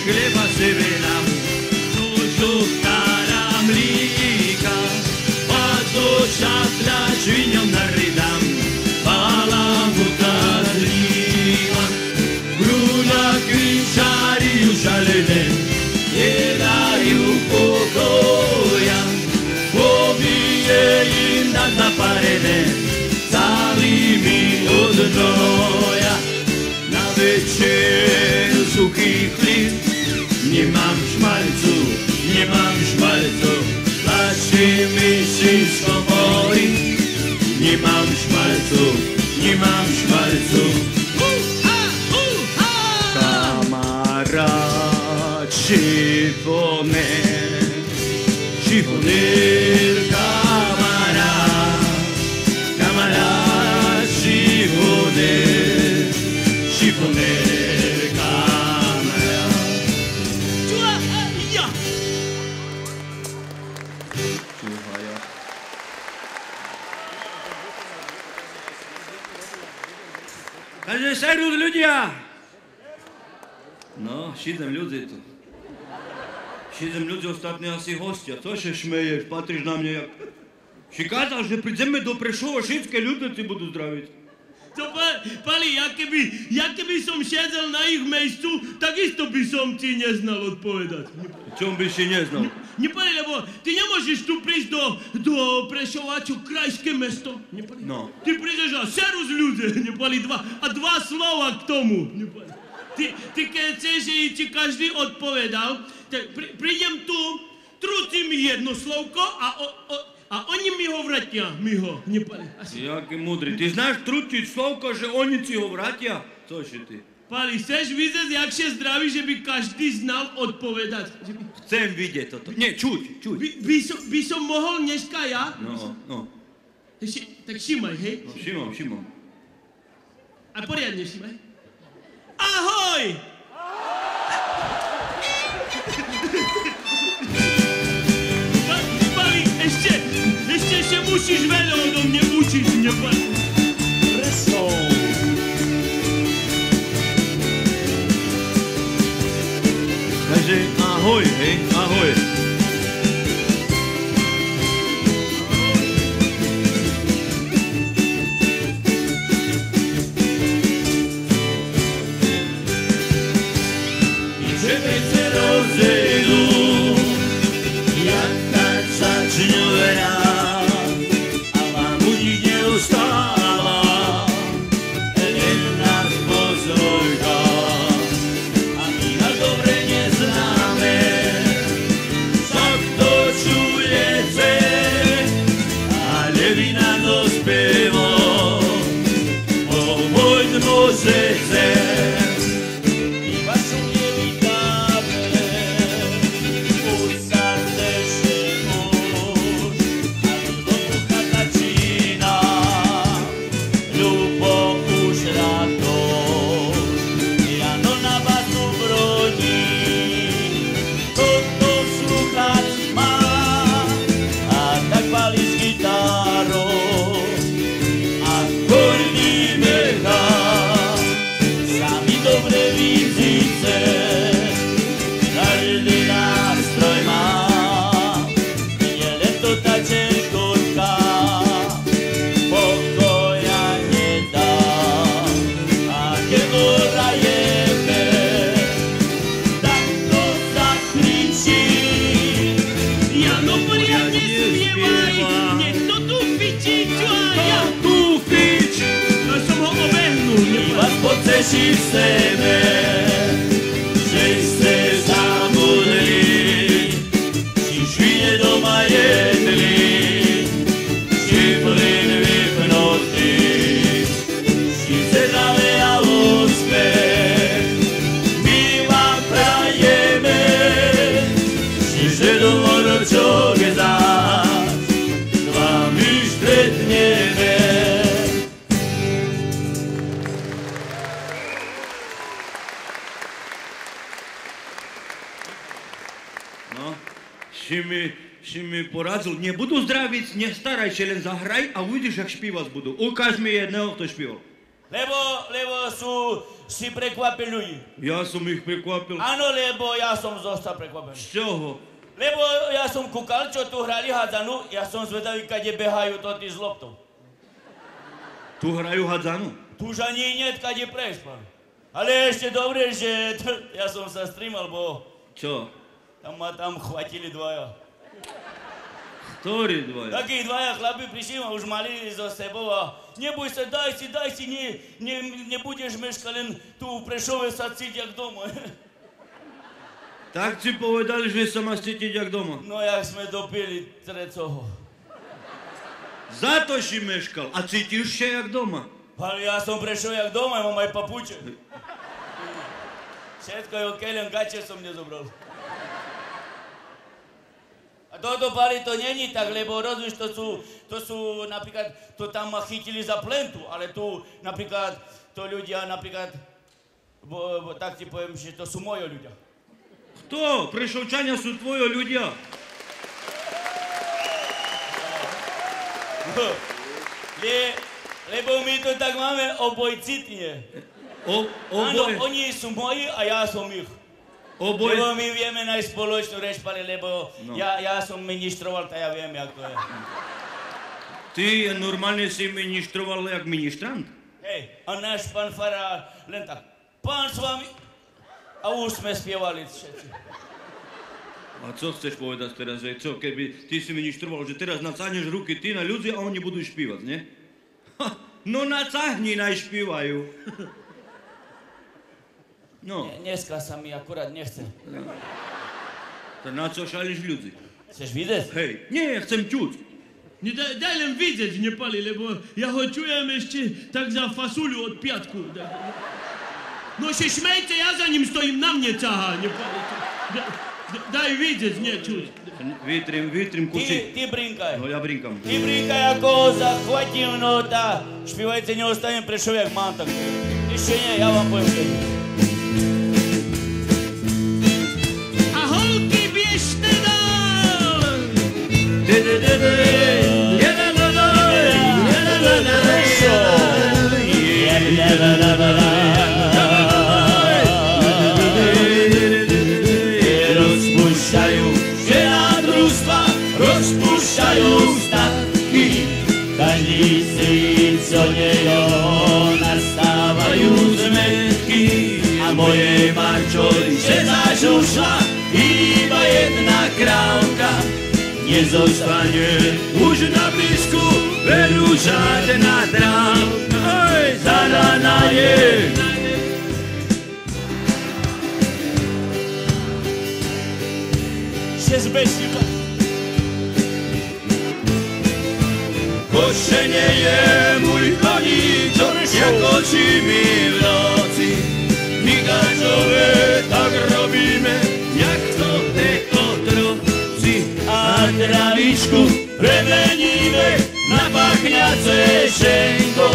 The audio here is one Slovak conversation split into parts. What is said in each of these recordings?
chleba sobie dam, dużo staram lika, a do szatla świniom narydam, palamuta zliwa. Bruna kwinciari już szalene, nie dają pokoja, pobije im nad naparenę, całymi od znoja. Na wieczeru suchy chleb, nie mam szmalcu, nie mam szmalcu, patrzymy wszystko moi, nie mam szmalcu, nie mam szmalcu. Kamarad szyfoner, szyfoner, kamarad szyfoner, szyfoner, kamarad. Каже, серед людя. No, 7 ludzi tu. 7 ludzi ostatnio asi hostia. Co się śmiejesz? Patrzysz na mnie jak... Się kazał, że przyjdziemy do Preszowa, wszystkie ludy ci będą zdrowić. To pali, jak keby som siedzel na ich miejscu, takisto by som ci nie znal odpovedať. Čom by si neznal? Nie pali, lebo ty nie môžeš tu prísť do Prešova, čo krajské mesto. Nie pali. No. Ty prídeš a serus ľudia, nie pali, a dva slova k tomu. Nie pali. Ty keď chceš, že ti každý odpovedal, tak prídem tu, trúcim jedno slovko a oni mi ho vratia, nie pali. Jaký múdry. Ty znáš trútiť slovko, že oni ci ho vratia? Cože ty? Pali, chceš vidieť, jak się zdraví, že by každý znal odpovedať? Chcem vidieť toto. Nie, čuť. By som mohol dneska ja? No. Tak všimaj, hej? No, všimam. A poriadne všimaj. Ahoj! Pali, ešte się musisz veľa odo mne učiť, nie pali? Preso. Takže ahoj, hej, ahoj. Żeby se rozejdu, jak tak začne hrát, a vám u nich neustáva, len nás pozorka, a my na dobre neznáme, však to čujete, ale vy na to zpěvo, pohoď môžete. Si sebe, že ste zabudli, si švine doma jedli, si plyn vypnutý, si zdravé a úspech. My vám prajeme, že dlhoročok zás s vami stretneme. Ще ми порадив, не буду здравити, не старайся, len zahraj, a uvidíš, jak śpiewać budu. Ukaż mi jednego, kto śpiewał. Lebo si prekvapili ľudí. Ja som ich prekvapil. Áno, lebo ja som zostal prekvapený. Z čoho? Lebo ja som kúkal, čo tu hrali hádzanú, ja som zvedavý, kade behajú to tí z loptou. Tu hrajú hádzanú? Tu už ani nie, kade prejsť, pán. Ale ešte dobre, že ja som sa streamal, bo... Čo? Ma tam chvatili dvaja. Ktorí dvaja? Takí dvaja chlapi prišli a už mali so sebou a neboj sa, daj si, nebudeš meškať, len tu v Prešove sa cíť jak doma. Tak si povedali, že sa má cítiť jak doma. No jak sme dopili trecoho. Za to si meškal. A cítiš sa jak doma? Ale ja som prešiel jak doma, mám aj papuče. Všetko je okej, len gače som nezobral. A toto, pali, to není tak, lebo rozumíš, to sú napríklad, to tam ma chytili za plentu, ale tu napríklad, to ľudia napríklad, tak ti poviem, že to sú moji ľudia. Kto? Prešovčania sú tvoji ľudia. Lebo my to tak máme obojcitne. Áno, oni sú moji a ja som ich. Lebo my vieme nájsť spoločnú reč, lebo ja som ministroval, tak ja viem, jak to je. Ty normálne si ministroval jak ministrant? Hej, a náš pán farár len tak, pán s vami, a už sme spievali všetci. A co chceš povedať teraz, že čo, keby ty si ministroval, že teraz nacáhneš ruky ty na ľudí a oni budú špívať, nie? No nacáhni, najšpívajú. No. Dneska sa mi akurát nechce. To na čo šalíš ľudí? Chceš vidieť? Hej, nie, chcem čuť. Daj len vidieť, nepali, lebo ja ho čujem ešte tak za fasuľu od piatku. No si šmejte, ja za ním stojím, na mne ťahá, nepali. Daj vidieť, nie čuť. Vytrím kusy. Ty brinkaj. No ja brinkam. Ty brinkaj, ako zachvatím, no tá špívajte neostanem Prešov, jak mám, tak ešte nie, ja vám poviem všetko. Rozpušťajú želadružstva, rozpušťajú statky, každý si co nejo nastávajú zmetky. A mojej Marčolice zažušla iba jedna krávka, nezostane už na blízku, veru žiadna trávka. Oj, zaraná je. Zbešníka. Košenie je môj koníčok, ako či my v noci. My gažové tak robíme, jak to te otroci. A travičku premeníme na pachňace šenko.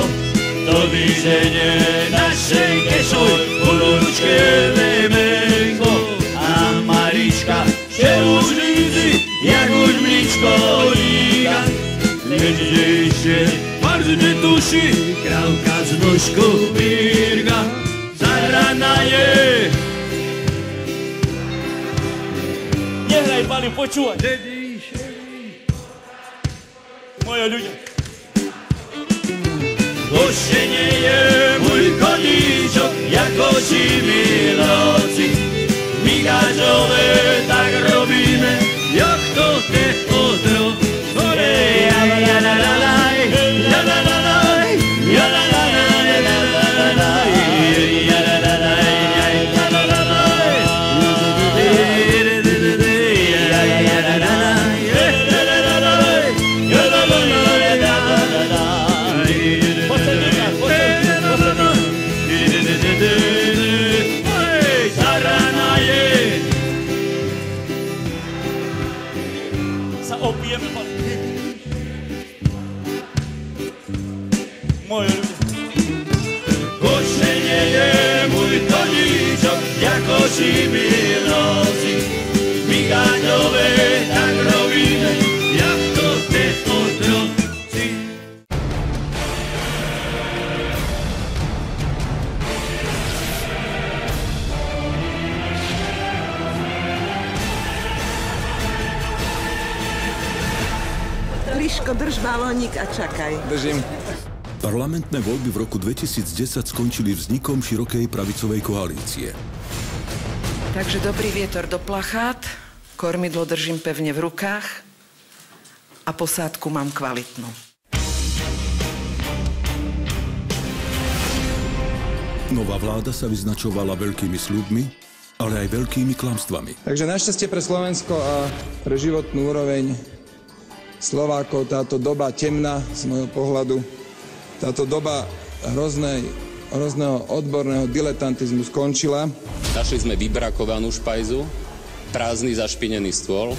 To vyženie naše kešoj, uručke vemenko. A Marička že už lízy, jak už mličko líka. Lenže ešte bardzo netuší, krávka z nožkou pírka. Zaraná je. Nehraj, pani, počúvaj. Moje ľudia. Košenie je môj koníčok, ako či milovci. My gažové tak robíme, jak to te otroci. Moje ľudia. Košenie je môj koníčok, ako či milovci. My gaňové tak robíme, jak to te otroci. Zuzko, drž balónik a čakaj. Držím. Parlamentné voľby v roku 2010 skončili vznikom širokej pravicovej koalície. Takže dobrý vietor do plachát, kormidlo držím pevne v rukách a posádku mám kvalitnú. Nová vláda sa vyznačovala veľkými sľubmi, ale aj veľkými klamstvami. Takže našťastie pre Slovensko a pre životnú úroveň Slovákov táto doba temná z môjho pohľadu, táto doba hrozného odborného diletantizmu skončila. Našli sme vybrakovanú špajzu, prázdny zašpinený stôl.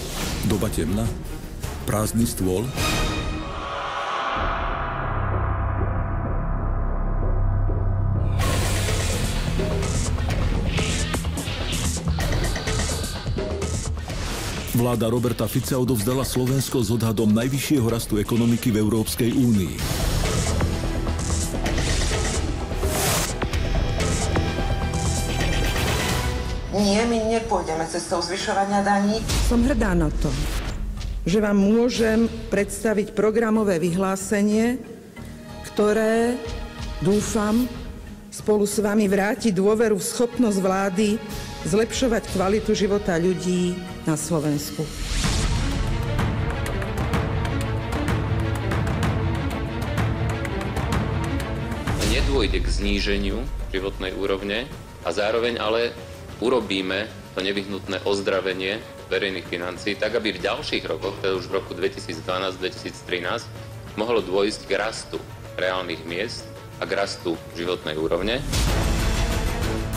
Doba temná? Prázdny stôl? Vláda Roberta Fica odovzdala Slovensko s odhadom najvyššieho rastu ekonomiky v Európskej únii. Nie, my nepôjdeme cestou zvyšovania daní. Som hrdá na to, že vám môžem predstaviť programové vyhlásenie, ktoré, dúfam, spolu s vami vráti dôveru v schopnosť vlády zlepšovať kvalitu života ľudí na Slovensku. Nedôjde k zníženiu životnej úrovne a zároveň ale urobíme to nevyhnutné ozdravenie verejných financií, tak aby v ďalších rokoch, teda už v roku 2012-2013, mohlo dôjsť k rastu reálnych miest a k rastu životnej úrovne.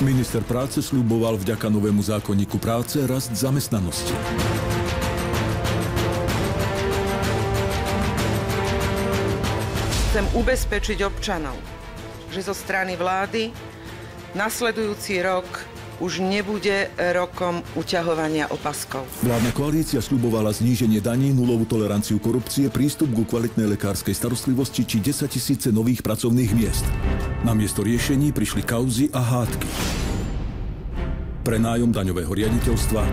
Minister práce sľuboval vďaka novému zákonníku práce rast zamestnanosti. Chcem ubezpečiť občanov, že zo strany vlády nasledujúci rok už nebude rokom uťahovania opaskov. Vládna koalícia sľubovala zníženie daní, nulovú toleranciu korupcie, prístup ku kvalitnej lekárskej starostlivosti či 10 000 nových pracovných miest. Namiesto riešení prišli kauzy a hádky. Prenájom daňového riaditeľstva,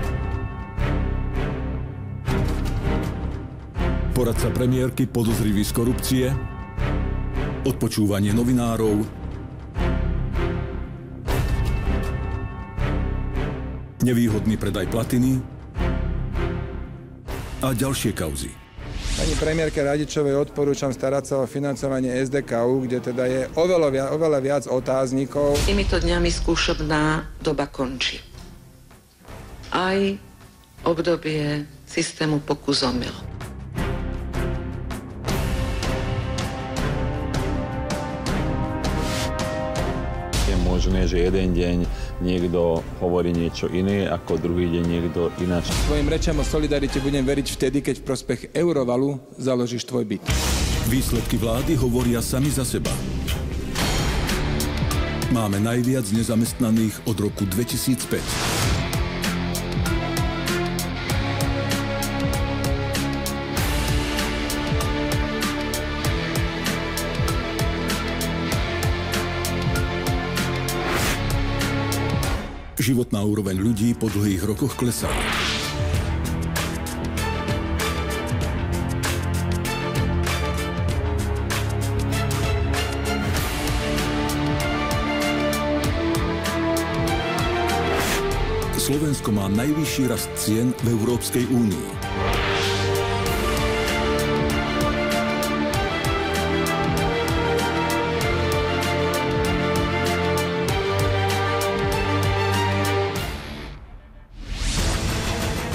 poradca premiérky podozrivý z korupcie, odpočúvanie novinárov, nevýhodný predaj platiny a ďalšie kauzy. Pani premiérke Radičovej odporúčam starať sa o financovanie SDKU, kde teda je oveľa viac otáznikov. Týmito dňami skúšobná doba končí. Aj obdobie systému pokus-omyl. Je možné, že jeden deň niekto hovorí niečo iné, ako druhý deň niekto ináč. Svojim rečam o solidarite budem veriť vtedy, keď v prospech eurovalu založíš tvoj byt. Výsledky vlády hovoria sami za seba. Máme najviac nezamestnaných od roku 2005. Životná úroveň ľudí po dlhých rokoch klesá. Slovensko má najvyšší rast cien v Európskej únii.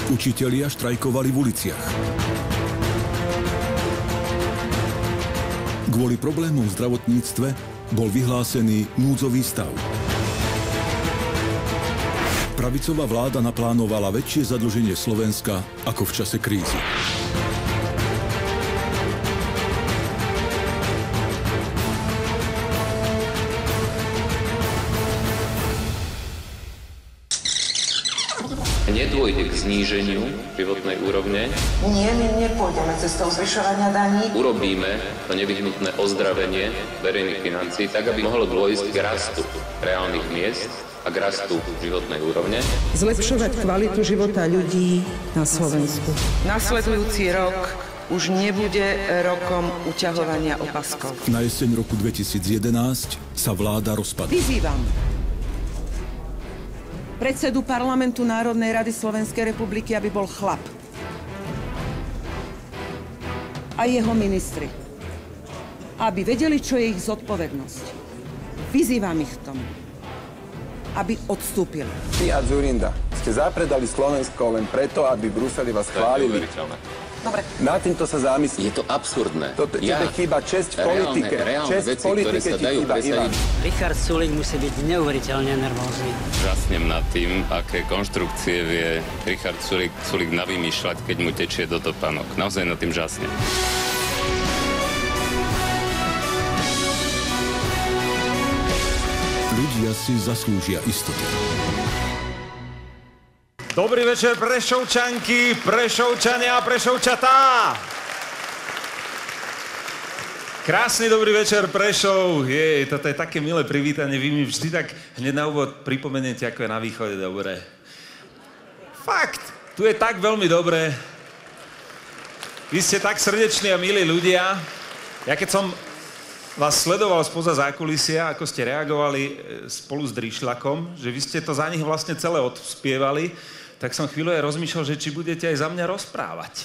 Učitelia štrajkovali v uliciach. Kvôli problémom v zdravotníctve bol vyhlásený núdzový stav. Pravicová vláda naplánovala väčšie zadlženie Slovenska ako v čase krízy. Nedôjde k zníženiu životnej úrovne. Nie, my nepôjdeme cestou zvyšovania daní. Urobíme to nevyhnutné ozdravenie verejných financií, tak aby mohlo dôjsť k rastu reálnych miest a k rastu životnej úrovne. Zlepšovať kvalitu života ľudí na Slovensku. Nasledujúci rok už nebude rokom uťahovania opaskov. Na jeseň roku 2011 sa vláda rozpadla. Vyzývam predsedu Parlamentu Národnej rady Slovenskej republiky, aby bol chlap. A jeho ministri. Aby vedeli, čo je ich zodpovednosť. Vyzývam ich k tomu, aby odstúpili. Ty a Dzurinda ste zapredali Slovensko len preto, aby v Bruseli vás chválili. Dobre. Na týmto sa zamyslí. Je to absurdné. Tebe chýba česť v politike. Česť v politike ti chýba, Ivan. Richard Sulík musí byť neuveriteľne nervózny. Žasnem nad tým, aké konštrukcie vie Richard Sulík navymýšľať, keď mu tečie do topánok. Naozaj nad tým žasnem. Ľudia si zaslúžia istotu. Dobrý večer, Prešovčanky, Prešovčania a Prešovčatá! Krásny dobrý večer, Prešov. Toto je také milé privítanie. Vy mi vždy tak hneď na úvod pripomeniete, ako je na východe dobré. Fakt, tu je tak veľmi dobré. Vy ste tak srdeční a milí ľudia. Ja keď som vás sledoval spoza zákulisia, ako ste reagovali spolu s Drišľakom, že vy ste to za nich vlastne celé odspievali, tak som chvíľu aj rozmýšľal, že či budete aj za mňa rozprávať.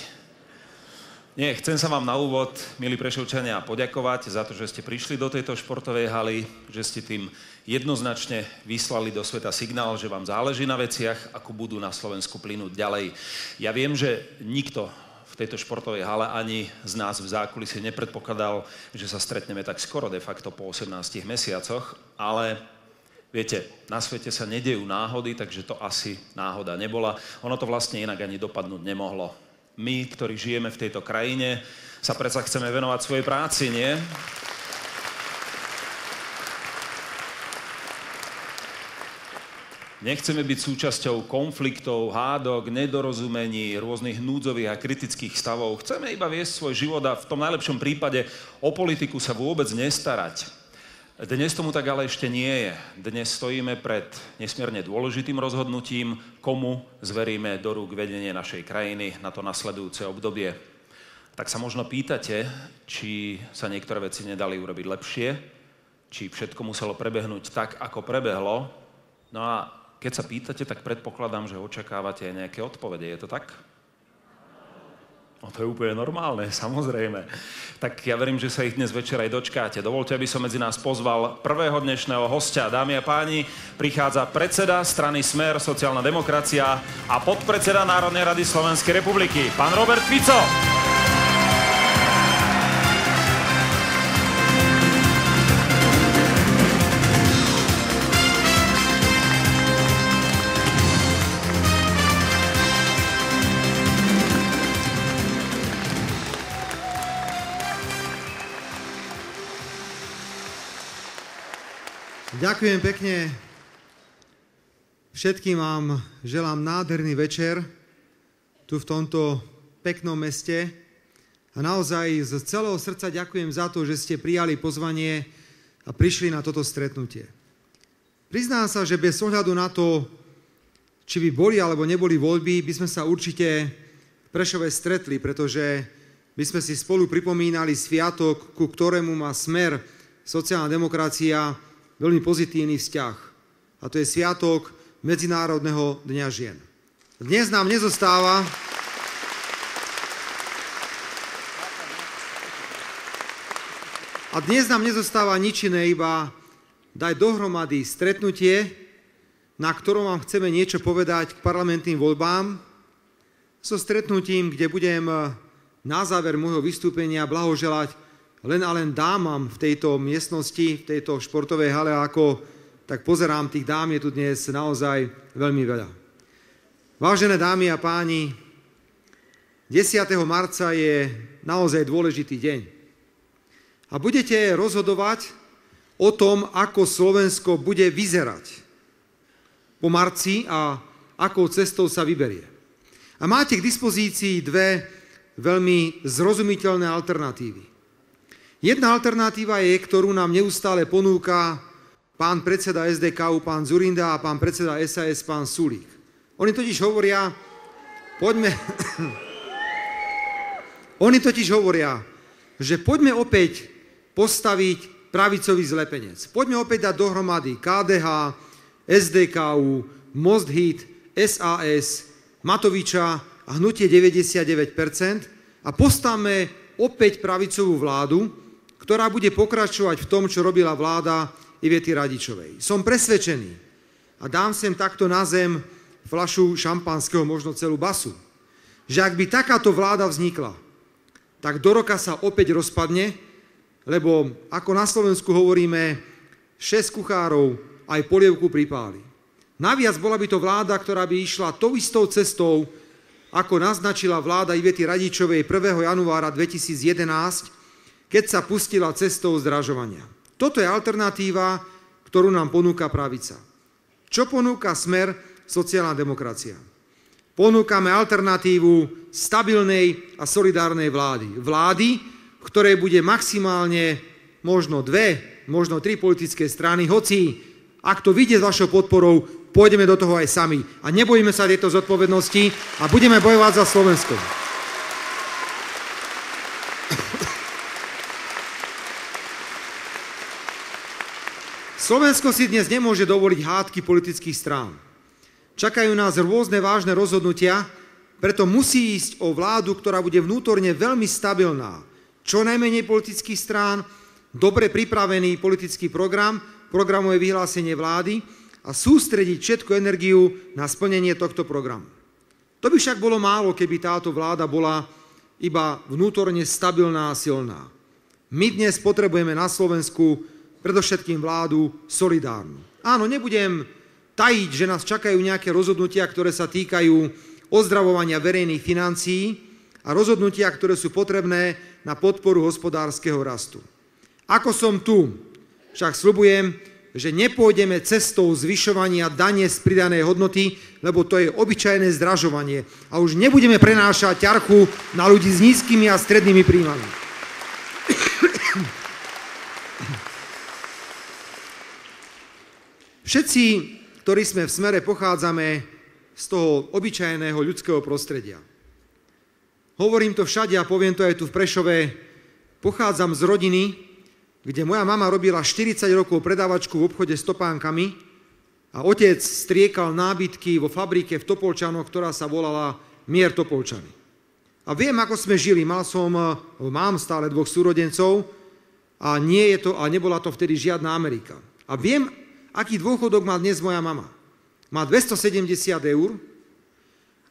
Nie, chcem sa vám na úvod, milí Prešovčania, poďakovať za to, že ste prišli do tejto športovej haly, že ste tým jednoznačne vyslali do sveta signál, že vám záleží na veciach, ako budú na Slovensku plynúť ďalej. Ja viem, že nikto v tejto športovej hale ani z nás v zákulisí nepredpokladal, že sa stretneme tak skoro, de facto po 18 mesiacoch, ale viete, na svete sa nedejú náhody, takže to asi náhoda nebola. Ono to vlastne inak ani dopadnúť nemohlo. My, ktorí žijeme v tejto krajine, sa predsa chceme venovať svojej práci, nie? Nechceme byť súčasťou konfliktov, hádok, nedorozumení, rôznych núdzových a kritických stavov. Chceme iba viesť svoj život a v tom najlepšom prípade o politiku sa vôbec nestarať. Dnes tomu tak ale ešte nie je. Dnes stojíme pred nesmierne dôležitým rozhodnutím, komu zveríme do rúk vedenie našej krajiny na to nasledujúce obdobie. Tak sa možno pýtate, či sa niektoré veci nedali urobiť lepšie, či všetko muselo prebehnúť tak, ako prebehlo. No a keď sa pýtate, tak predpokladám, že očakávate aj nejaké odpovede. Je to tak? No to je úplne normálne, samozrejme. Tak ja verím, že sa ich dnes večer aj dočkáte. Dovoľte, aby som medzi nás pozval prvého dnešného hostia. Dámy a páni, prichádza predseda strany Smer, sociálna demokracia a podpredseda Národnej rady Slovenskej republiky, pán Robert Fico. Ďakujem pekne. Všetkým vám želám nádherný večer tu v tomto peknom meste. A naozaj z celého srdca ďakujem za to, že ste prijali pozvanie a prišli na toto stretnutie. Priznám sa, že bez ohľadu na to, či by boli alebo neboli voľby, by sme sa určite v Prešove stretli, pretože by sme si spolu pripomínali sviatok, ku ktorému má Smer, sociálna demokracia, veľmi pozitívny vzťah. A to je sviatok Medzinárodného dňa žien. Dnes nám nezostáva nič iné, iba dať dohromady stretnutie, na ktorom vám chceme niečo povedať k parlamentným voľbám, so stretnutím, kde budem na záver môjho vystúpenia blahoželať len a len dámam v tejto miestnosti, v tejto športovej hale, ako tak pozerám, tých dám je tu dnes naozaj veľmi veľa. Vážené dámy a páni, 10. marca je naozaj dôležitý deň. A budete rozhodovať o tom, ako Slovensko bude vyzerať po marci a akou cestou sa vyberie. A máte k dispozícii dve veľmi zrozumiteľné alternatívy. Jedna alternatíva je, ktorú nám neustále ponúka pán predseda SDK, pán Dzurinda a pán predseda SAS, pán Sulík. Oni totiž hovoria, Oni totiž hovoria, že poďme opäť postaviť pravicový zlepenec. Poďme opäť dať dohromady KDH, SDKU, Most Hit, SAS, Matoviča a hnutie 99% a postavme opäť pravicovú vládu, ktorá bude pokračovať v tom, čo robila vláda Ivety Radičovej. Som presvedčený a dám sem takto na zem fľašu šampanského, možno celú basu, že ak by takáto vláda vznikla, tak do roka sa opäť rozpadne, lebo ako na Slovensku hovoríme, 6 kuchárov aj polievku pripáli. Naviac bola by to vláda, ktorá by išla tou istou cestou, ako naznačila vláda Ivety Radičovej 1. januára 2011, keď sa pustila cestou zdražovania. Toto je alternatíva, ktorú nám ponúka pravica. Čo ponúka Smer, sociálna demokracia? Ponúkame alternatívu stabilnej a solidárnej vlády. Vlády, v ktorej bude maximálne možno 2, možno 3 politické strany, hoci ak to vyjde s vašou podporou, pôjdeme do toho aj sami. A nebojíme sa tejto zodpovednosti a budeme bojovať za Slovensko. Slovensko si dnes nemôže dovoliť hádky politických strán. Čakajú nás rôzne vážne rozhodnutia, preto musí ísť o vládu, ktorá bude vnútorne veľmi stabilná. Čo najmenej politických strán, dobre pripravený politický program, programové vyhlásenie vlády a sústrediť všetku energiu na splnenie tohto programu. To by však bolo málo, keby táto vláda bola iba vnútorne stabilná a silná. My dnes potrebujeme na Slovensku predovšetkým vládu solidárnu. Áno, nebudem tajiť, že nás čakajú nejaké rozhodnutia, ktoré sa týkajú ozdravovania verejných financií a rozhodnutia, ktoré sú potrebné na podporu hospodárskeho rastu. Ako som tu, však sľubujem, že nepôjdeme cestou zvyšovania dane z pridanej hodnoty, lebo to je obyčajné zdražovanie a už nebudeme prenášať ťarchu na ľudí s nízkymi a strednými príjmami. Všetci, ktorí sme v Smere, pochádzame z toho obyčajného ľudského prostredia. Hovorím to všade a poviem to aj tu v Prešove. Pochádzam z rodiny, kde moja mama robila 40 rokov predávačku v obchode s topánkami a otec striekal nábytky vo fabrike v Topolčanoch, ktorá sa volala Mier Topolčany. A viem, ako sme žili. Mám stále 2 súrodencov a nebola to vtedy žiadna Amerika. A viem, aký dôchodok má dnes moja mama. Má 270 eur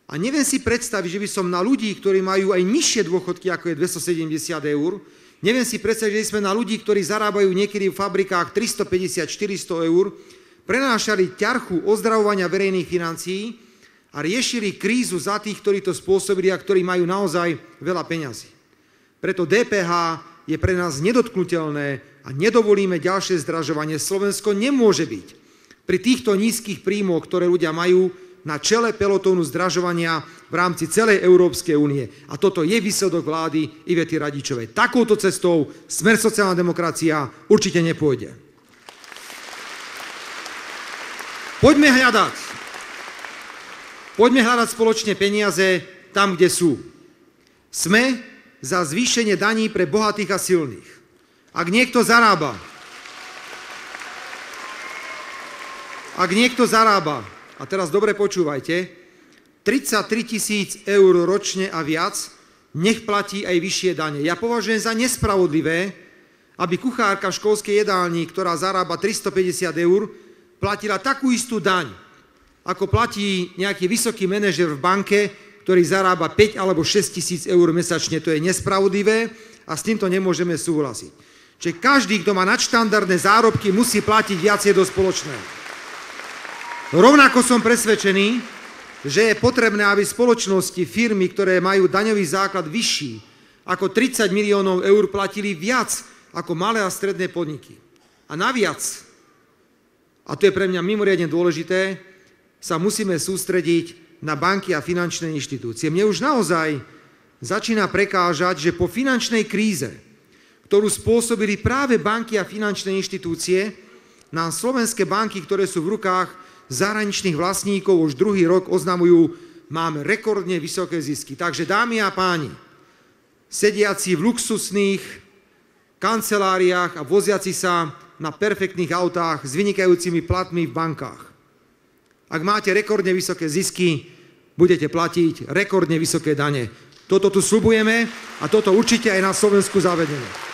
a neviem si predstaviť, že by som na ľudí, ktorí majú aj nižšie dôchodky, ako je 270 eur, neviem si predstaviť, že sme na ľudí, ktorí zarábajú niekedy v fabrikách 350-400 eur, prenášali ťarchu ozdravovania verejných financií a riešili krízu za tých, ktorí to spôsobili a ktorí majú naozaj veľa peňazí. Preto DPH je pre nás nedotknutelné a nedovolíme ďalšie zdražovanie. Slovensko nemôže byť pri týchto nízkych príjmoch, ktoré ľudia majú, na čele pelotónu zdražovania v rámci celej Európskej únie. A toto je výsledok vlády Ivety Radičovej. Takouto cestou Smer sociálna demokracia určite nepôjde. Poďme hľadať spoločne peniaze tam, kde sú. Sme za zvýšenie daní pre bohatých a silných. Ak niekto zarába, a teraz dobre počúvajte, 33 000 eur ročne a viac, nech platí aj vyššie dane. Ja považujem za nespravodlivé, aby kuchárka v školskej jedálni, ktorá zarába 350 eur, platila takú istú daň, ako platí nejaký vysoký manažer v banke, ktorý zarába 5 alebo 6 000 eur mesačne. To je nespravodlivé a s týmto nemôžeme súhlasiť. Čiže každý, kto má nadštandardné zárobky, musí platiť viacej do spoločného. Rovnako som presvedčený, že je potrebné, aby spoločnosti, firmy, ktoré majú daňový základ vyšší ako 30 miliónov eur, platili viac ako malé a stredné podniky. A naviac, a to je pre mňa mimoriadne dôležité, sa musíme sústrediť na banky a finančné inštitúcie. Mne už naozaj začína prekážať, že po finančnej kríze, ktorú spôsobili práve banky a finančné inštitúcie, nám slovenské banky, ktoré sú v rukách zahraničných vlastníkov, už druhý rok oznamujú, máme rekordne vysoké zisky. Takže dámy a páni, sediaci v luxusných kanceláriách a voziaci sa na perfektných autách s vynikajúcimi platmi v bankách. Ak máte rekordne vysoké zisky, budete platiť rekordne vysoké dane. Toto tu sľubujeme a toto určite aj na Slovensku zavedeme.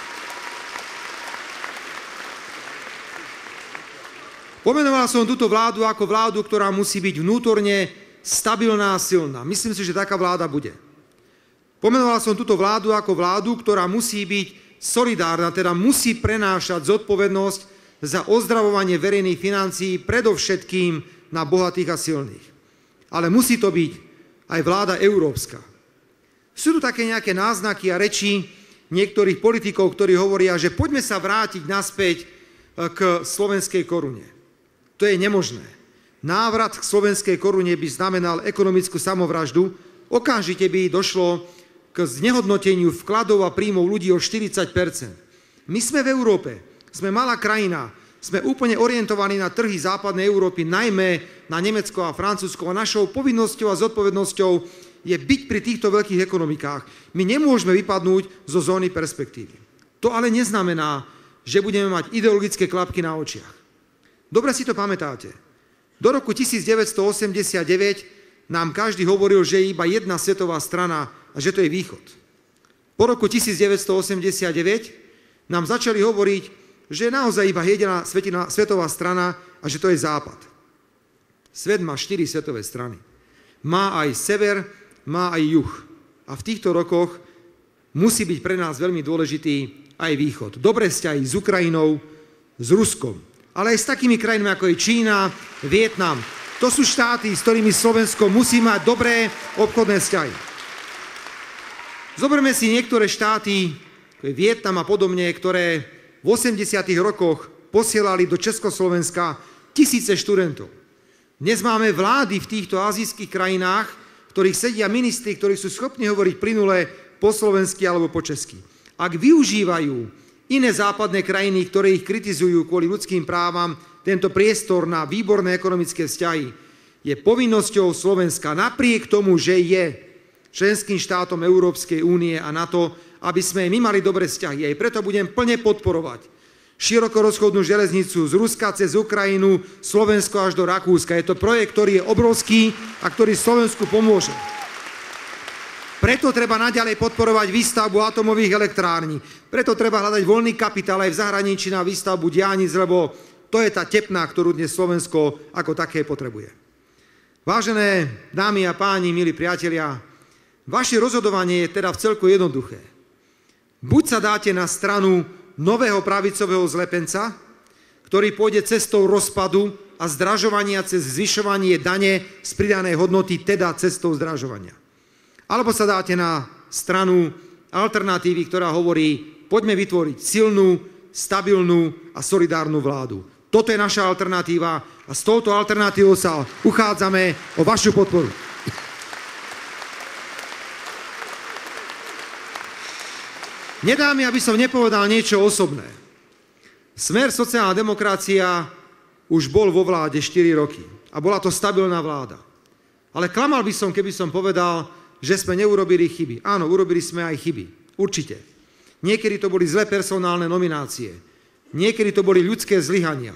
Pomenoval som túto vládu ako vládu, ktorá musí byť vnútorne stabilná a silná. Myslím si, že taká vláda bude. Pomenoval som túto vládu ako vládu, ktorá musí byť solidárna, teda musí prenášať zodpovednosť za ozdravovanie verejných financií predovšetkým na bohatých a silných. Ale musí to byť aj vláda európska. Sú tu také nejaké náznaky a reči niektorých politikov, ktorí hovoria, že poďme sa vrátiť naspäť k slovenskej korune. To je nemožné. Návrat k slovenskej korune by znamenal ekonomickú samovraždu, okamžite by došlo k znehodnoteniu vkladov a príjmov ľudí o 40%. My sme v Európe, sme malá krajina, sme úplne orientovaní na trhy západnej Európy, najmä na Nemecko a Francúzsko a našou povinnosťou a zodpovednosťou je byť pri týchto veľkých ekonomikách. My nemôžeme vypadnúť zo zóny perspektívy. To ale neznamená, že budeme mať ideologické klapky na očiach. Dobre si to pamätáte. Do roku 1989 nám každý hovoril, že je iba jedna svetová strana a že to je Východ. Po roku 1989 nám začali hovoriť, že je naozaj iba jediná svetová strana a že to je Západ. Svet má 4 svetové strany. Má aj sever, má aj juh. A v týchto rokoch musí byť pre nás veľmi dôležitý aj Východ. Dobré vzťahy s Ukrajinou, s Ruskom, ale aj s takými krajinami, ako je Čína, Vietnam. To sú štáty, s ktorými Slovensko musí mať dobré obchodné vzťahy. Zoberme si niektoré štáty, ako je Vietnam a podobne, ktoré v 80. rokoch posielali do Československa tisíce študentov. Dnes máme vlády v týchto azijských krajinách, v ktorých sedia ministri, ktorí sú schopní hovoriť plynule po slovensky alebo po česky. Ak využívajú iné západné krajiny, ktoré ich kritizujú kvôli ľudským právam, tento priestor na výborné ekonomické vzťahy je povinnosťou Slovenska napriek tomu, že je členským štátom Európskej únie a NATO, aby sme my mali dobré vzťahy. Aj preto budem plne podporovať širokorozchodnú železnicu z Ruska cez Ukrajinu, Slovensko až do Rakúska. Je to projekt, ktorý je obrovský a ktorý Slovensku pomôže. Preto treba naďalej podporovať výstavbu atomových elektrární. Preto treba hľadať voľný kapitál aj v zahraničí na výstavbu diaľnic, lebo to je tá tepná, ktorú dnes Slovensko ako také potrebuje. Vážené dámy a páni, milí priatelia, vaše rozhodovanie je teda vcelku jednoduché. Buď sa dáte na stranu nového pravicového zlepenca, ktorý pôjde cestou rozpadu a zdražovania cez zvyšovanie dane z pridanej hodnoty, teda cestou zdražovania. Alebo sa dáte na stranu alternatívy, ktorá hovorí, poďme vytvoriť silnú, stabilnú a solidárnu vládu. Toto je naša alternatíva a s touto alternatívou sa uchádzame o vašu podporu. Nedá mi, aby som nepovedal niečo osobné. Smer sociálna demokracia už bol vo vláde 4 roky a bola to stabilná vláda. Ale klamal by som, keby som povedal, že sme neurobili chyby. Áno, urobili sme aj chyby. Určite. Niekedy to boli zlé personálne nominácie. Niekedy to boli ľudské zlyhania.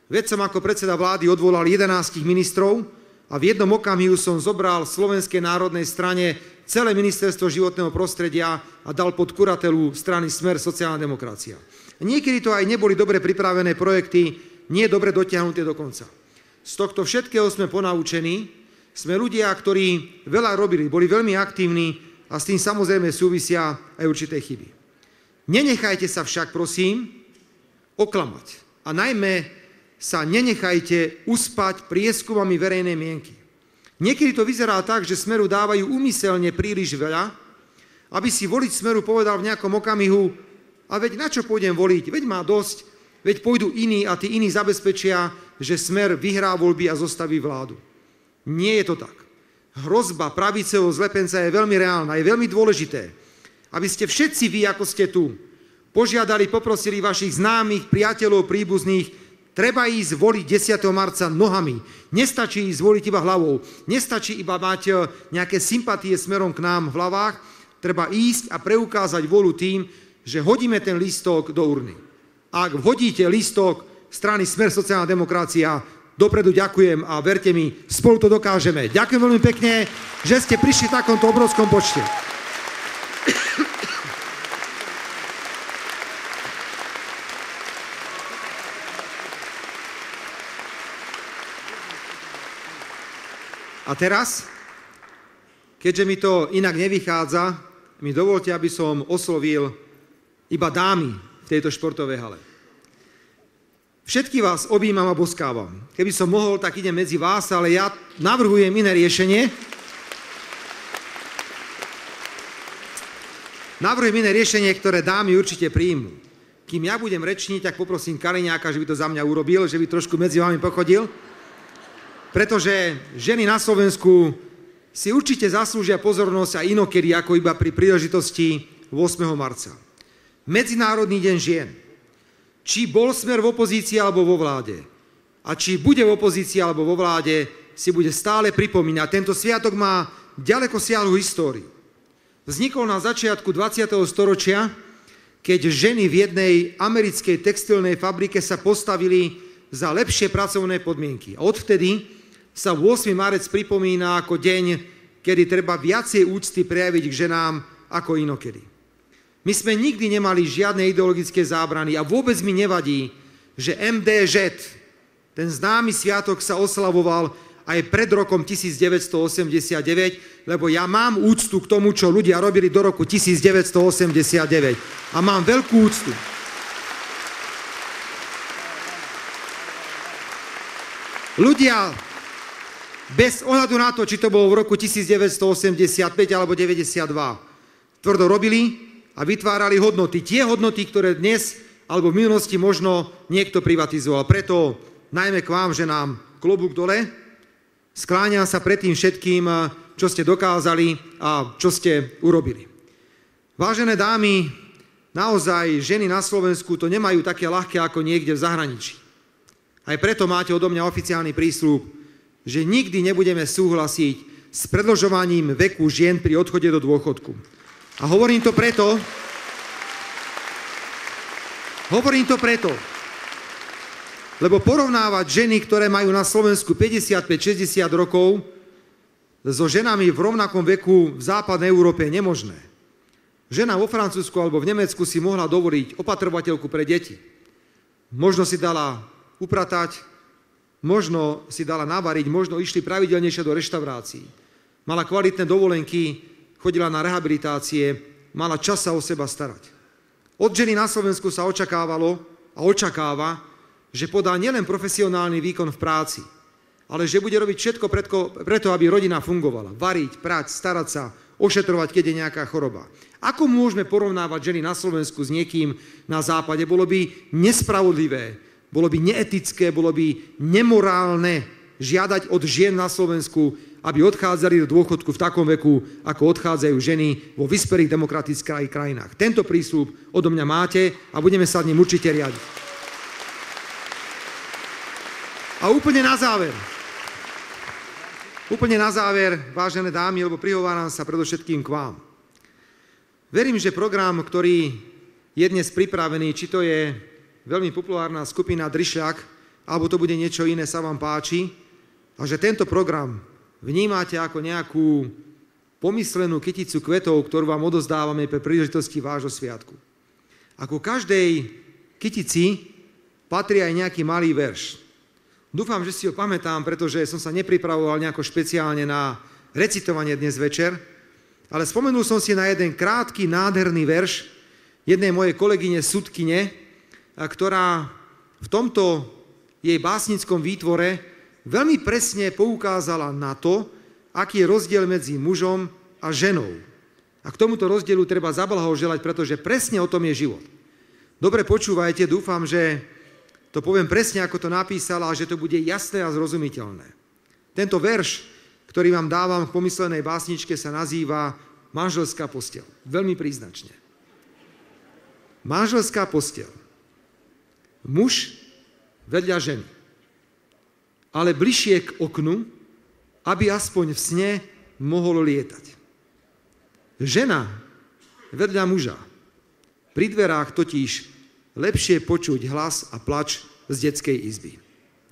Veď som ako predseda vlády odvolal 11 ministrov a v jednom okamihu som zobral Slovenskej národnej strane celé ministerstvo životného prostredia a dal pod kuratelu strany Smer sociálna demokracia. Niekedy to aj neboli dobre pripravené projekty, nie dobre dotiahnuté do konca. Z tohto všetkého sme ponaučení. Sme ľudia, ktorí veľa robili, boli veľmi aktívni a s tým samozrejme súvisia aj určité chyby. Nenechajte sa však, prosím, oklamať. A najmä sa nenechajte uspať prieskumami verejnej mienky. Niekedy to vyzerá tak, že Smeru dávajú úmyselne príliš veľa, aby si volič Smeru povedal v nejakom okamihu, a veď na čo pôjdem voliť, veď má dosť, veď pôjdu iní a tí iní zabezpečia, že Smer vyhrá voľby a zostaví vládu. Nie je to tak. Hrozba pravicového zlepenca je veľmi reálna, je veľmi dôležité, aby ste všetci vy, ako ste tu, požiadali, poprosili vašich známych, priateľov, príbuzných, treba ísť voliť 10. marca nohami. Nestačí ísť voliť iba hlavou. Nestačí iba mať nejaké sympatie smerom k nám v hlavách, treba ísť a preukázať vôľu tým, že hodíme ten lístok do urny. A ak hodíte lístok strany Smer sociálna demokracia, dopredu ďakujem a verte mi, spolu to dokážeme. Ďakujem veľmi pekne, že ste prišli v takomto obrovskom počte. A teraz, keďže mi to inak nevychádza, mi dovolte, aby som oslovil iba dámy v tejto športovej hale. Všetky vás objímam a boskávam. Keby som mohol, tak idem medzi vás, ale ja navrhujem iné riešenie. Navrhujem iné riešenie, ktoré dámy určite príjmu. Kým ja budem rečniť, tak poprosím Kaliňáka, že by to za mňa urobil, že by trošku medzi vami pochodil. Pretože ženy na Slovensku si určite zaslúžia pozornosť a inokedy ako iba pri príležitosti 8. marca. Medzinárodný deň žien. Či bol Smer v opozícii alebo vo vláde a či bude v opozícii alebo vo vláde, si bude stále pripomínať. Tento sviatok má ďaleko siahlu históriu. Vznikol na začiatku 20. storočia, keď ženy v jednej americkej textilnej fabrike sa postavili za lepšie pracovné podmienky. A odvtedy sa 8. marec pripomína ako deň, kedy treba viacej úcty prejaviť k ženám ako inokedy. My sme nikdy nemali žiadne ideologické zábrany a vôbec mi nevadí, že MDŽ, ten známy sviatok, sa oslavoval aj pred rokom 1989, lebo ja mám úctu k tomu, čo ľudia robili do roku 1989. A mám veľkú úctu. Ľudia, bez ohľadu na to, či to bolo v roku 1985 alebo 92, tvrdo robili a vytvárali hodnoty. Tie hodnoty, ktoré dnes alebo v minulosti možno niekto privatizoval. Preto najmä k vám, že nám klobúk dole, skláňam sa pred tým všetkým, čo ste dokázali a čo ste urobili. Vážené dámy, naozaj ženy na Slovensku to nemajú také ľahké ako niekde v zahraničí. Aj preto máte odo mňa oficiálny prísľub, že nikdy nebudeme súhlasiť s predĺžovaním veku žien pri odchode do dôchodku. A hovorím to preto, lebo porovnávať ženy, ktoré majú na Slovensku 55-60 rokov, so ženami v rovnakom veku v západnej Európe je nemožné. Žena vo Francúzsku alebo v Nemecku si mohla dovoliť opatrovateľku pre deti. Možno si dala upratať, možno si dala navariť, možno išli pravidelnejšie do reštaurácií. Mala kvalitné dovolenky, chodila na rehabilitácie, mala čas sa o seba starať. Od ženy na Slovensku sa očakávalo a očakáva, že podá nielen profesionálny výkon v práci, ale že bude robiť všetko preto, aby rodina fungovala. Variť, prať, starať sa, ošetrovať, keď je nejaká choroba. Ako môžeme porovnávať ženy na Slovensku s niekým na západe? Bolo by nespravodlivé, bolo by neetické, bolo by nemorálne žiadať od žien na Slovensku, aby odchádzali do dôchodku v takom veku, ako odchádzajú ženy vo vyspelých demokratických krajinách. Tento prísľub odo mňa máte a budeme sa ním určite riadiť. A úplne na záver, vážené dámy, lebo prihováram sa predovšetkým k vám. Verím, že program, ktorý je dnes pripravený, či to je veľmi populárna skupina Drišľak, alebo to bude niečo iné, sa vám páči, a že tento program vnímate ako nejakú pomyslenú kyticu kvetov, ktorú vám odozdávame pre príležitosti vášho sviatku. Ako každej kytici patrí aj nejaký malý verš. Dúfam, že si ho pamätám, pretože som sa nepripravoval nejako špeciálne na recitovanie dnes večer, ale spomenul som si na jeden krátky, nádherný verš jednej mojej kolegyne Sudkyne, ktorá v tomto jej básnickom výtvore veľmi presne poukázala na to, aký je rozdiel medzi mužom a ženou. A k tomuto rozdielu treba zablahoželať, pretože presne o tom je život. Dobre počúvajte, dúfam, že to poviem presne, ako to napísala a že to bude jasné a zrozumiteľné. Tento verš, ktorý vám dávam k pomyslenej básničke, sa nazýva Manželská posteľ. Veľmi príznačne. Manželská posteľ. Muž vedľa ženy, ale bližšie k oknu, aby aspoň v sne mohol lietať. Žena vedľa muža. Pri dverách totiž lepšie počuť hlas a plač z detskej izby.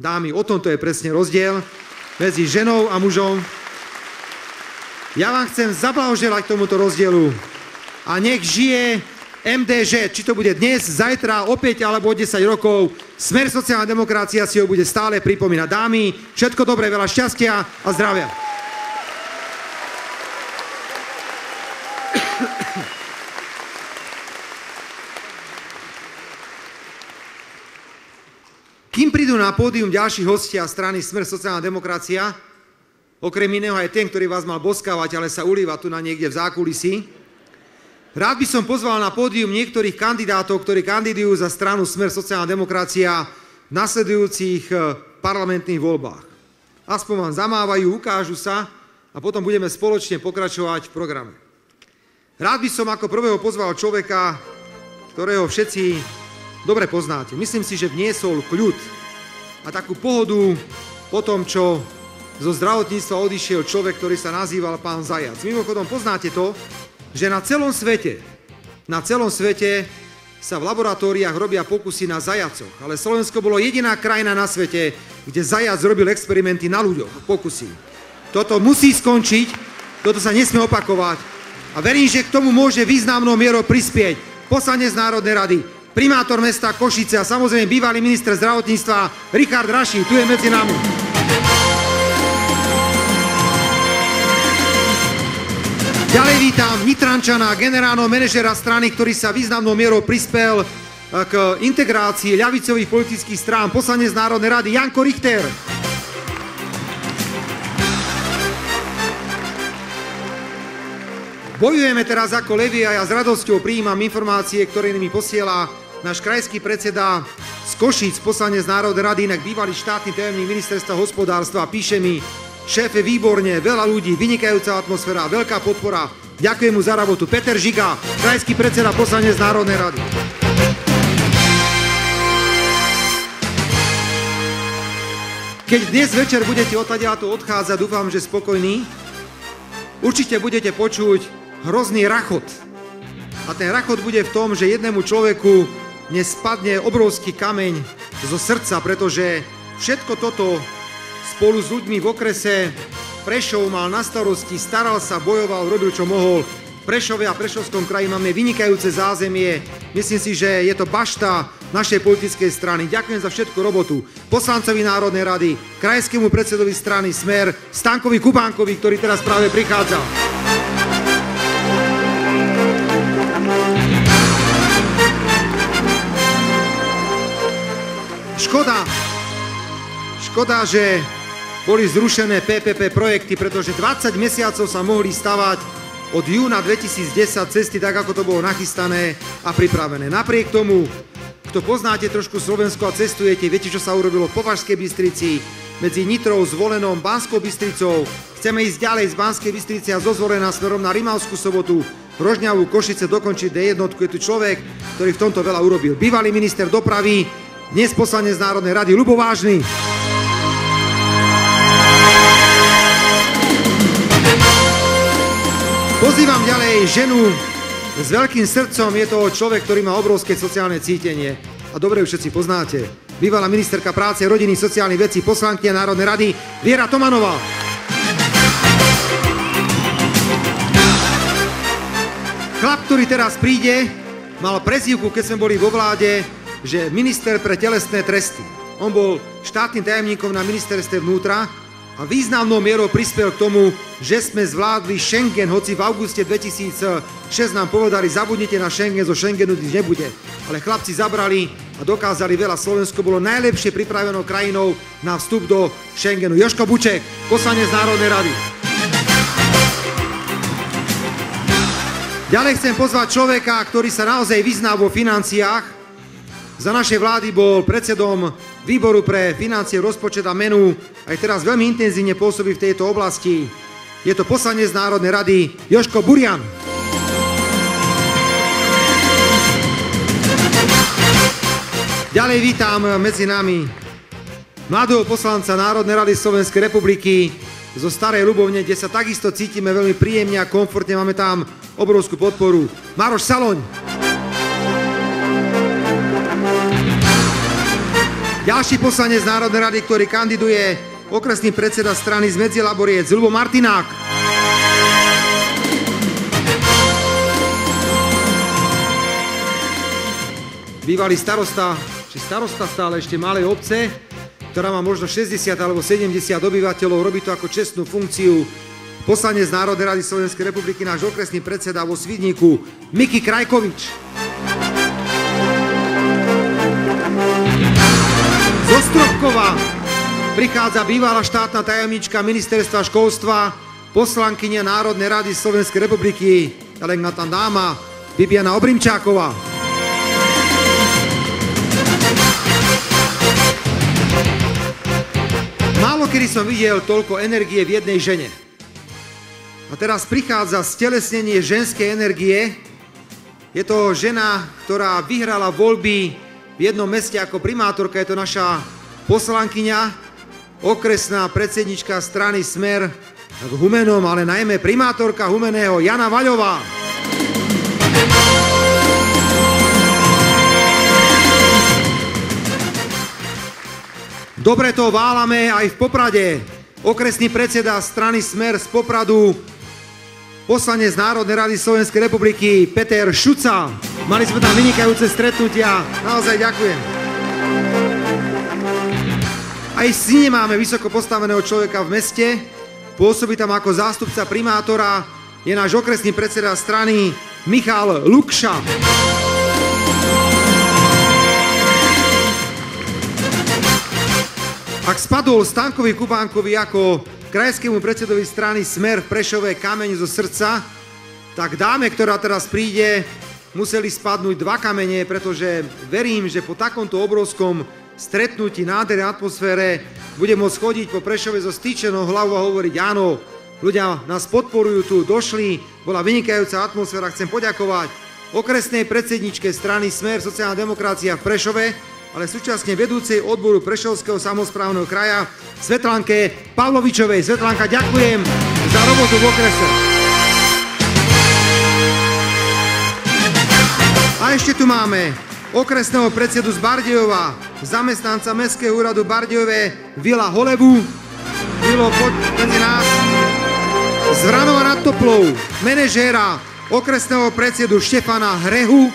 Dámy, o tomto je presne rozdiel medzi ženou a mužom. Ja vám chcem zablahoželať k tomuto rozdielu a nech žije MDŽ, či to bude dnes, zajtra, opäť alebo o 10 rokov. Smer sociálna demokracia si ho bude stále pripomínať. Dámy, všetko dobré, veľa šťastia a zdravia. Kým prídu na pódium ďalší hostia strany Smer sociálna demokracia, okrem iného aj ten, ktorý vás mal boskávať, ale sa ulíva tu na niekde v zákulisí, rád by som pozval na pódium niektorých kandidátov, ktorí kandidujú za stranu Smer sociálna demokracia v nasledujúcich parlamentných voľbách. Aspoň vám zamávajú, ukážu sa a potom budeme spoločne pokračovať v programe. Rád by som ako prvého pozval človeka, ktorého všetci dobre poznáte. Myslím si, že vniesol kľud a takú pohodu po tom, čo zo zdravotníctva odišiel človek, ktorý sa nazýval pán Zajac. Mimochodom, poznáte to, že na celom svete sa v laboratóriách robia pokusy na zajacoch, ale Slovensko bolo jediná krajina na svete, kde zajac robil experimenty na ľuďoch, pokusy. Toto musí skončiť, toto sa nesmie opakovať a verím, že k tomu môže významnou mierou prispieť poslanec Národnej rady, primátor mesta Košice a samozrejme bývalý minister zdravotníctva Richard Raši, tu je medzi nami. Ďalej vítam Nitrančana, generálneho manažera strany, ktorý sa významnou mierou prispel k integrácii ľavicových politických strán, poslanec Národnej rady Janko Richter. Bojujeme teraz ako leví a ja s radosťou prijímam informácie, ktoré mi posiela náš krajský predseda z Košíc, poslanec Národnej rady, inak bývalý štátny tajomník ministerstva hospodárstva, píše mi: šéfe, výborne, veľa ľudí, vynikajúca atmosféra, veľká podpora. Ďakujem mu za robotu. Peter Žiga, krajský predseda, poslanec Národnej rady. Keď dnes večer budete odtiaľto odchádzať, dúfam, že spokojní, určite budete počuť hrozný rachot. A ten rachot bude v tom, že jednému človeku dnes spadne obrovský kameň zo srdca, pretože všetko toto spolu s ľuďmi v okrese Prešov mal na starosti, staral sa, bojoval, robil čo mohol. V Prešove a Prešovskom kraji máme vynikajúce zázemie. Myslím si, že je to bašta našej politickej strany. Ďakujem za všetku robotu poslancovi Národnej rady, krajskému predsedovi strany Smer, Stankovi Kubánkovi, ktorý teraz práve prichádza. Škoda, že boli zrušené PPP projekty, pretože 20 mesiacov sa mohli stavať od júna 2010 cesty tak, ako to bolo nachystané a pripravené. Napriek tomu, kto poznáte trošku Slovensko a cestujete, viete, čo sa urobilo v Považskej Bystrici, medzi Nitrou, Zvolenom, Banskou Bystricou. Chceme ísť ďalej z Banskej Bystrice a zo Zvolena smerom na Rimavskú Sobotu, Rožňavu, Košice, dokončiť D1. Je tu človek, ktorý v tomto veľa urobil. Bývalý minister dopravy, dnes poslanec Národnej rady, Ľubo Vážny. Pozývam ďalej ženu s veľkým srdcom, je to človek, ktorý má obrovské sociálne cítenie a dobre ju všetci poznáte. Bývalá ministerka práce, rodiny, sociálnych vecí, poslankyňa Národnej rady Viera Tomanová. Chlap, ktorý teraz príde, mal prezývku, keď sme boli vo vláde, že minister pre telesné tresty. On bol štátnym tajomníkom na ministerstve vnútra a významnou mierou prispel k tomu, že sme zvládli Schengen, hoci v auguste 2006 nám povedali, zabudnite na Schengen, zo Schengenu nič nebude. Ale chlapci zabrali a dokázali veľa. Slovensko bolo najlepšie pripravenou krajinou na vstup do Schengenu. Jožko Buček, poslanec Národnej rady. Ďalej chcem pozvať človeka, ktorý sa naozaj vyzná vo financiách. Za našej vlády bol predsedom výboru pre financie, rozpočet a menu. Aj teraz veľmi intenzívne pôsobí v tejto oblasti. Je to poslanec Národnej rady Jožko Burian. Ďalej vítam medzi nami mladého poslanca Národnej rady Slovenskej republiky, zo Starej Ľubovne, kde sa takisto cítime veľmi príjemne a komfortne. Máme tam obrovskú podporu. Maroš Saloň. Ďalší poslanec Národnej rady, ktorý kandiduje, okresný predseda strany z Medzilaboriec, Ľubo Martinák. Bývalý starosta, či starosta stále ešte malej obce, ktorá má možno 60 alebo 70 obyvateľov, robí to ako čestnú funkciu. Poslanec Národnej rady Slovenskej republiky, náš okresný predseda vo Svidníku, Miki Krajkovič. Z Ostrovkova prichádza bývalá štátna tajomníčka ministerstva školstva, poslankyňa Národnej rady Slovenskej republiky, elegantná dáma Bibiana Obrimčáková. Málo kedy som videl toľko energie v jednej žene. A teraz prichádza stelesnenie ženskej energie. Je to žena, ktorá vyhrala voľby v jednom meste ako primátorka. Je to naša poslankyňa, okresná predsednička strany Smer k Humenom, ale najmä primátorka Humeného Jana Vaľová. Dobre to válame aj v Poprade. Okresný predseda strany Smer z Popradu, poslanec Národnej rady Slovenskej republiky Peter Šuca. Mali sme tam vynikajúce stretnutia. Naozaj ďakujem. Aj s ním máme vysoko postaveného človeka v meste. Pôsobí tam ako zástupca primátora. Je náš okresný predseda strany Michal Lukša. Ak spadol Stankovi Kubánkovi ako krajskému predsedovi strany Smer v Prešove kameň zo srdca, tak dáme, ktorá teraz príde, museli spadnúť 2 kamene, pretože verím, že po takomto obrovskom stretnutí, nádhernej atmosfére bude môcť chodiť po Prešove so stýčenou hlavou a hovoriť áno, ľudia nás podporujú, tu došli, bola vynikajúca atmosféra, chcem poďakovať okresnej predsedničke strany Smer sociálna demokracia v Prešove, ale súčasne vedúcej odboru Prešovského samosprávneho kraja Svetlánke Pavlovičovej. Svetlánka, ďakujem za robotu v okrese. A ešte tu máme okresného predsedu z Bardejova, zamestnanca Mestského úradu Bardejové Vila Holebu. Vilo, poď medzi nás. Z Vranova nad Toplou, manažéra okresného predsedu Štefana Hrehu.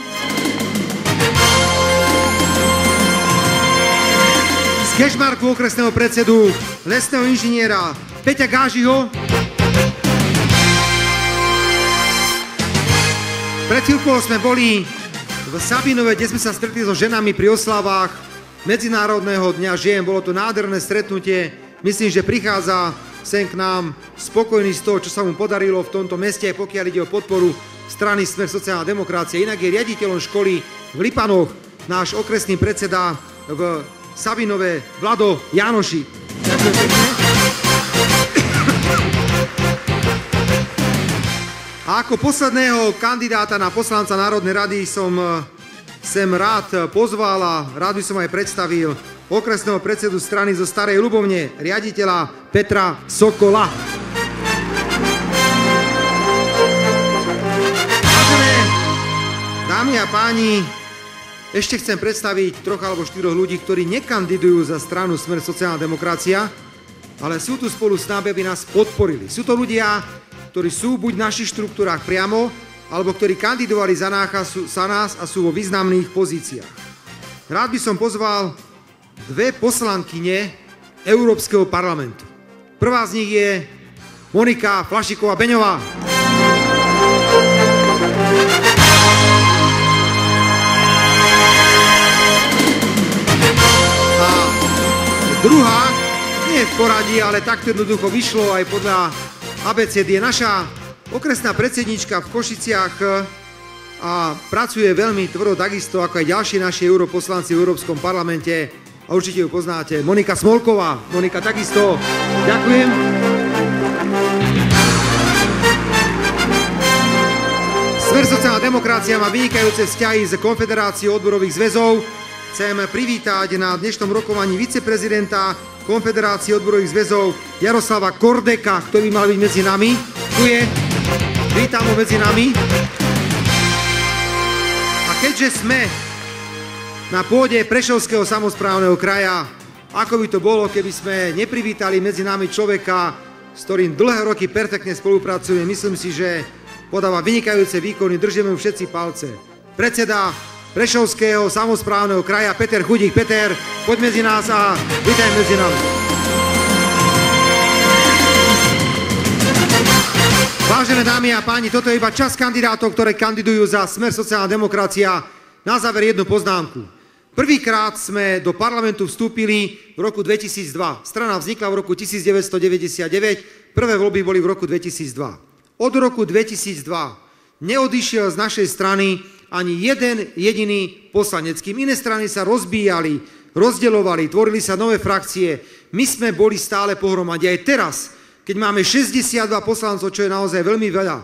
Z Kežmarku okresného predsedu lesného inžiniera Peťa Gážiho. Pred chvíľkou sme boli v Sabinove, kde sme sa stretli so ženami pri oslavách Medzinárodného dňa žien. Bolo to nádherné stretnutie. Myslím, že prichádza sem k nám spokojný z toho, čo sa mu podarilo v tomto meste, pokiaľ ide o podporu strany Smer sociálna demokracia. Inak je riaditeľom školy v Lipanoch náš okresný predseda v Sabinové Vlado Jánoši. Ďakujem pekne. A ako posledného kandidáta na poslanca Národnej rady som sem rád pozval a rád by som aj predstavil okresného predsedu strany zo Starej Ľubovne, riaditeľa Petra Sokola. Vážené dámy a páni, ešte chcem predstaviť 3 alebo 4 ľudí, ktorí nekandidujú za stranu Smer sociálna demokracia, ale sú tu spolu s nami, aby nás podporili. Sú to ľudia, ktorí sú buď v našich štruktúrách priamo, alebo ktorí kandidovali za nás a sú vo významných pozíciách. Rád by som pozval 2 poslankyne Európskeho parlamentu. Prvá z nich je Monika Flašíková-Beňová. A druhá, nie v poradí, ale takto jednoducho vyšlo aj podľa ABCD, je naša okresná predsednička v Košiciach a pracuje veľmi tvrdo takisto ako aj ďalší naši europoslanci v Európskom parlamente a určite ju poznáte. Monika Smolková. Monika takisto. Ďakujem. Smer sociálna demokracia má vynikajúce vzťahy s Konfederáciou odborových zväzov. chcem privítať na dnešnom rokovaní viceprezidenta Konfederácie odborových zväzov Jaroslava Kordeka, ktorý mal byť medzi nami. Tu je. Vítam ho medzi nami. A keďže sme na pôde Prešovského samosprávneho kraja, ako by to bolo, keby sme neprivítali medzi nami človeka, s ktorým dlhé roky perfektne spolupracujeme. Myslím si, že podáva vynikajúce výkony, držíme mu všetci palce. Predseda Prešovského samosprávneho kraja Peter Chudík. Peter, poď medzi nás a vítaj medzi nami. Vážené dámy a páni, toto je iba časť kandidátov, ktoré kandidujú za Smer sociálna demokracia. Na záver jednu poznámku. Prvýkrát sme do parlamentu vstúpili v roku 2002. Strana vznikla v roku 1999, prvé voľby boli v roku 2002. Od roku 2002 neodišiel z našej strany ani jeden jediný poslanec. Kým iné strany sa rozbíjali, rozdeľovali, tvorili sa nové frakcie, my sme boli stále pohromade. Aj teraz, keď máme 62 poslancov, čo je naozaj veľmi veľa,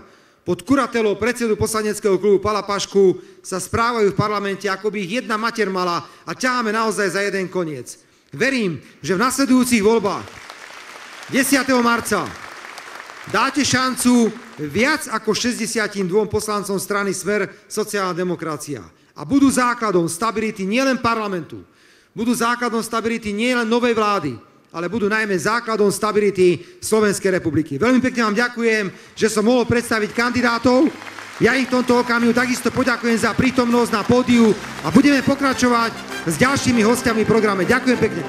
pod kuratelou predsedu poslaneckého klubu Pala Pašku sa správajú v parlamente, ako by ich jedna mater mala a ťaháme naozaj za jeden koniec. Verím, že v nasledujúcich voľbách 10. marca dáte šancu viac ako 62 poslancom strany Smer sociálna demokracia a budú základom stability nielen parlamentu, budú základom stability nielen novej vlády, ale budú najmä základom stability Slovenskej republiky. Veľmi pekne vám ďakujem, že som mohol predstaviť kandidátov. Ja ich v tomto okamihu takisto poďakujem za prítomnosť na pódiu a budeme pokračovať s ďalšími hostiami v programe. Ďakujem pekne.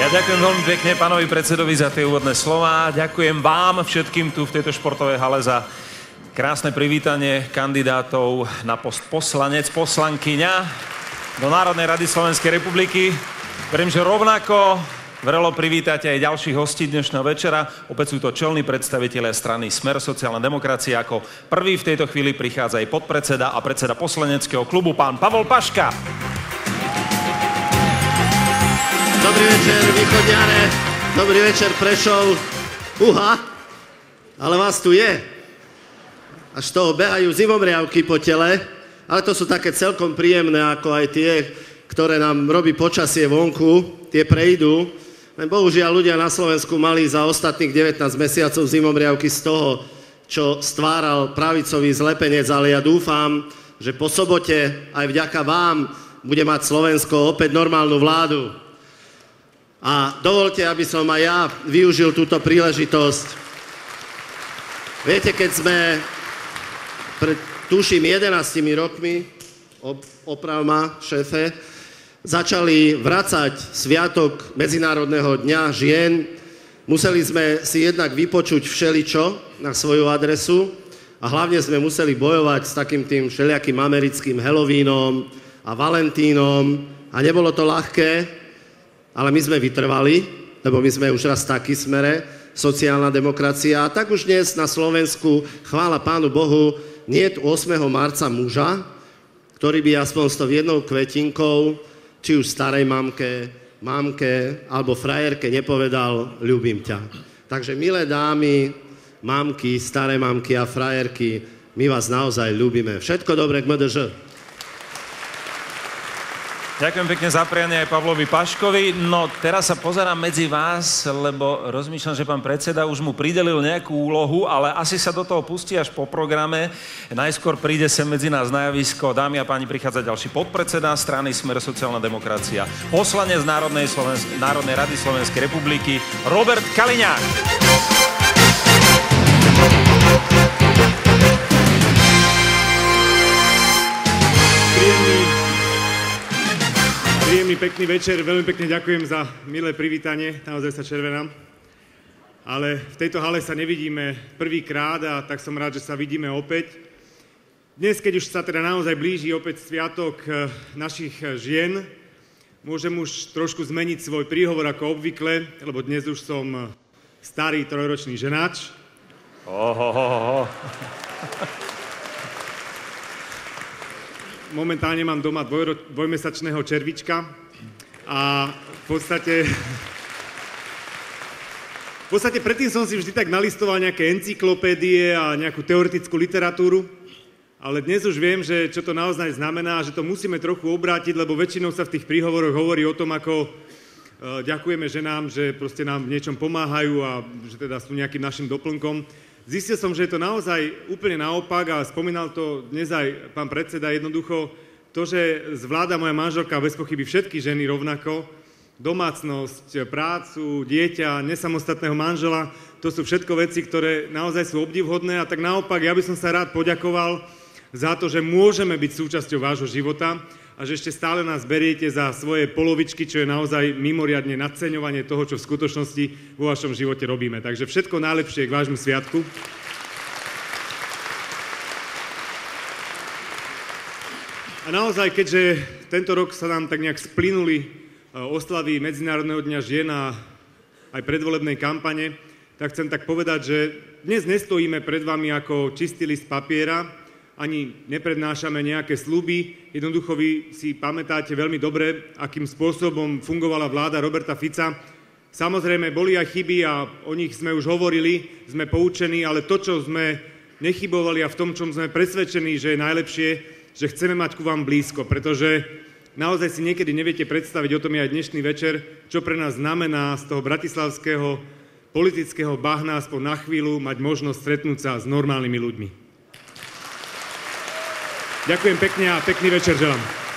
Ja ďakujem veľmi pekne pánovi predsedovi za tie úvodné slová. Ďakujem vám všetkým tu v tejto športovej hale za krásne privítanie kandidátov na post poslanec, poslankyňa do Národnej rady Slovenskej republiky. Verím, že rovnako vrelo privítate aj ďalších hostí dnešného večera. Opäť sú to čelní predstavitelia strany Smer sociálna demokracia. Ako prvý v tejto chvíli prichádza aj podpredseda a predseda poslaneckého klubu, pán Pavol Paška. Dobrý večer, východňare. Dobrý večer, Prešov. Uha, ale vás tu je. Až z toho behajú zimomriavky po tele, ale to sú také celkom príjemné, ako aj tie, ktoré nám robí počasie vonku, tie prejdú. Len bohužiaľ ľudia na Slovensku mali za ostatných 19 mesiacov zimomriavky z toho, čo stváral pravicový zlepenec, ale ja dúfam, že po sobote aj vďaka vám bude mať Slovensko opäť normálnu vládu. A dovolte, aby som aj ja využil túto príležitosť. Viete, keď sme pred, tuším, 11 rokmi, oprav ma, šéfe, začali vracať sviatok Medzinárodného dňa žien, museli sme si jednak vypočuť všeličo na svoju adresu a hlavne sme museli bojovať s takým tým všelijakým americkým Halloweenom a Valentínom a nebolo to ľahké, ale my sme vytrvali, lebo my sme už raz takí Smere, sociálna demokracia a tak už dnes na Slovensku, chvála Pánu Bohu, nie je 8. marca muža, ktorý by aspoň s tou jednou kvetinkou, či už starej mamke, alebo frajerke nepovedal ľúbim ťa. Takže milé dámy, mamky, staré mamky a frajerky, my vás naozaj ľúbime. Všetko dobré k MDŽ. Ďakujem pekne za prianie aj Pavlovi Paškovi. No teraz sa pozerám medzi vás, lebo rozmýšľam, že pán predseda už mu pridelil nejakú úlohu, ale asi sa do toho pustí až po programe. Najskôr príde sem medzi nás na javisko. Dámy a páni, prichádza ďalší podpredseda strany Smer sociálna demokracia, poslanec Národnej rady Slovenskej republiky, Robert Kaliňák. Príjemný, pekný večer, veľmi pekne ďakujem za milé privítanie, naozaj sa červenám. Ale v tejto hale sa nevidíme prvýkrát a tak som rád, že sa vidíme opäť. Dnes, keď už sa teda naozaj blíži opäť sviatok našich žien, môžem už trošku zmeniť svoj príhovor ako obvykle, lebo dnes už som starý trojročný ženáč. Momentálne mám doma dvojmesačného červička a v podstate V podstate predtým som si vždy tak nalistoval nejaké encyklopédie a nejakú teoretickú literatúru, ale dnes už viem, že čo to naozaj znamená, že to musíme trochu obrátiť, lebo väčšinou sa v tých príhovoroch hovorí o tom, ako ďakujeme ženám, že proste nám v niečom pomáhajú a že teda sú nejakým našim doplnkom. Zistil som, že je to naozaj úplne naopak a spomínal to dnes aj pán predseda, jednoducho to, že zvláda moja manželka bez pochyby všetky ženy rovnako, domácnosť, prácu, dieťa, nesamostatného manžela, to sú všetko veci, ktoré naozaj sú obdivhodné a tak naopak ja by som sa rád poďakoval za to, že môžeme byť súčasťou vášho života a že ešte stále nás beriete za svoje polovičky, čo je naozaj mimoriadne nadceňovanie toho, čo v skutočnosti vo vašom živote robíme. Takže všetko najlepšie k vášmu sviatku. A naozaj, keďže tento rok sa nám tak nejak splynuli oslavy Medzinárodného dňa žien a aj predvolebnej kampane, tak chcem tak povedať, že dnes nestojíme pred vami ako čistý list papiera, ani neprednášame nejaké sľuby. Jednoducho vy si pamätáte veľmi dobre, akým spôsobom fungovala vláda Roberta Fica. Samozrejme, boli aj chyby a o nich sme už hovorili, sme poučení, ale to, čo sme nechybovali a v tom, čom sme presvedčení, že je najlepšie, že chceme mať ku vám blízko, pretože naozaj si niekedy neviete predstaviť, o tom je aj dnešný večer, čo pre nás znamená z toho bratislavského politického bahna aspoň na chvíľu mať možnosť stretnúť sa s normálnymi ľuďmi. Ďakujem pekne a pekný večer želám.